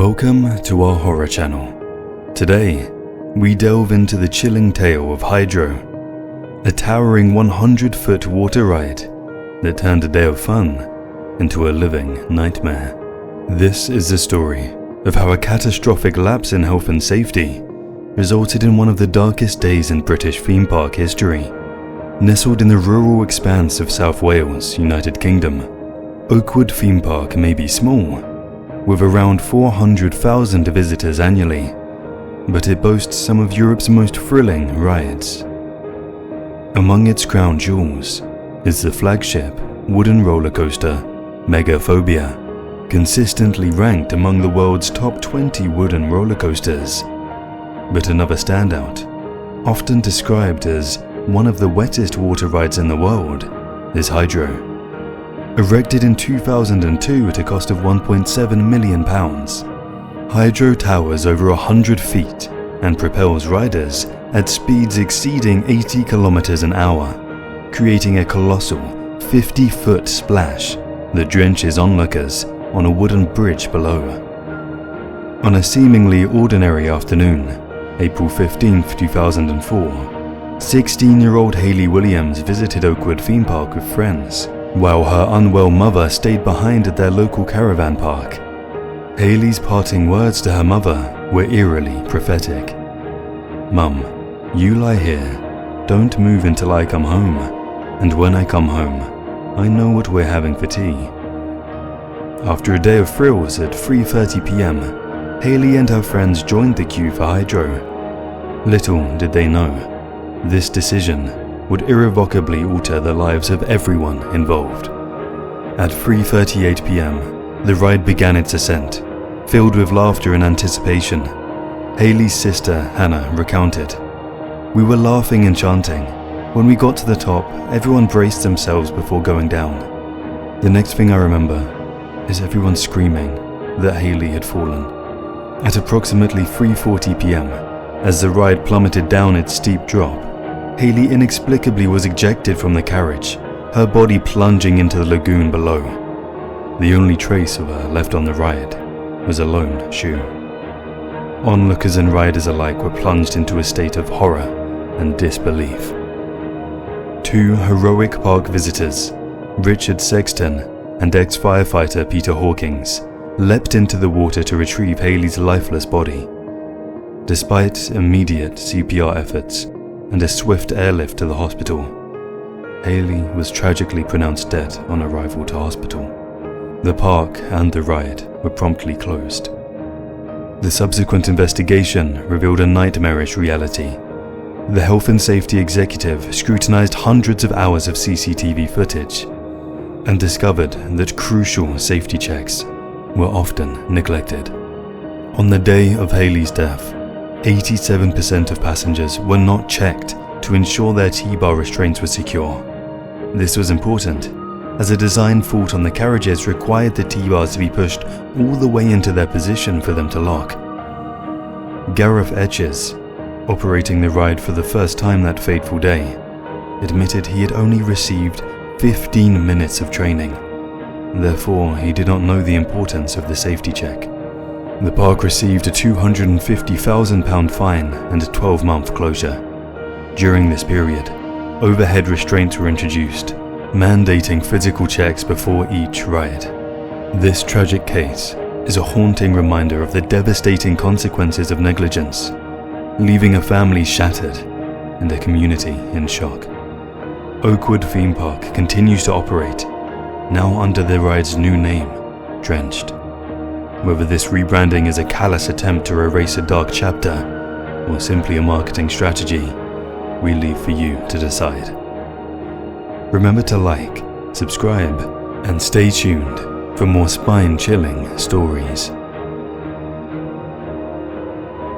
Welcome to our horror channel. Today, we delve into the chilling tale of Hydro, a towering 100-foot water ride that turned a day of fun into a living nightmare. This is the story of how a catastrophic lapse in health and safety resulted in one of the darkest days in British theme park history. Nestled in the rural expanse of South Wales, United Kingdom, Oakwood Theme Park may be small, with around 400,000 visitors annually, but it boasts some of Europe's most thrilling rides. Among its crown jewels is the flagship wooden roller coaster, Megaphobia, consistently ranked among the world's top 20 wooden roller coasters. But another standout, often described as one of the wettest water rides in the world, is Hydro. Erected in 2002 at a cost of £1.7 million, Hydro towers over 100 feet and propels riders at speeds exceeding 80 kilometers an hour, creating a colossal 50-foot splash that drenches onlookers on a wooden bridge below. On a seemingly ordinary afternoon, April 15, 2004, 16-year-old Hayley Williams visited Oakwood Theme Park with friends, while her unwell mother stayed behind at their local caravan park. Hayley's parting words to her mother were eerily prophetic. "Mum, you lie here, don't move until I come home, and when I come home, I know what we're having for tea." After a day of thrills at 3:30 p.m, Hayley and her friends joined the queue for Hydro. Little did they know, this decision would irrevocably alter the lives of everyone involved. At 3:38 p.m, the ride began its ascent, filled with laughter and anticipation. Hayley's sister, Hannah, recounted, "We were laughing and chanting. When we got to the top, everyone braced themselves before going down. The next thing I remember is everyone screaming that Hayley had fallen." At approximately 3:40 p.m, as the ride plummeted down its steep drop, Hayley inexplicably was ejected from the carriage, her body plunging into the lagoon below. The only trace of her left on the ride was a lone shoe. Onlookers and riders alike were plunged into a state of horror and disbelief. Two heroic park visitors, Richard Sexton and ex-firefighter Peter Hawkins, leapt into the water to retrieve Hayley's lifeless body. Despite immediate CPR efforts and a swift airlift to the hospital, Hayley was tragically pronounced dead on arrival to hospital. The park and the ride were promptly closed. The subsequent investigation revealed a nightmarish reality. The health and safety executive scrutinized hundreds of hours of CCTV footage and discovered that crucial safety checks were often neglected. On the day of Hayley's death, 87% of passengers were not checked to ensure their T-bar restraints were secure. This was important, as a design fault on the carriages required the T-bars to be pushed all the way into their position for them to lock. Gareth Etches, operating the ride for the first time that fateful day, admitted he had only received 15 minutes of training. Therefore, he did not know the importance of the safety check. The park received a £250,000 fine and a 12-month closure. During this period, overhead restraints were introduced, mandating physical checks before each ride. This tragic case is a haunting reminder of the devastating consequences of negligence, leaving a family shattered and a community in shock. Oakwood Theme Park continues to operate, now under the ride's new name, Drenched. Whether this rebranding is a callous attempt to erase a dark chapter or simply a marketing strategy, we leave for you to decide. Remember to like, subscribe, and stay tuned for more spine-chilling stories.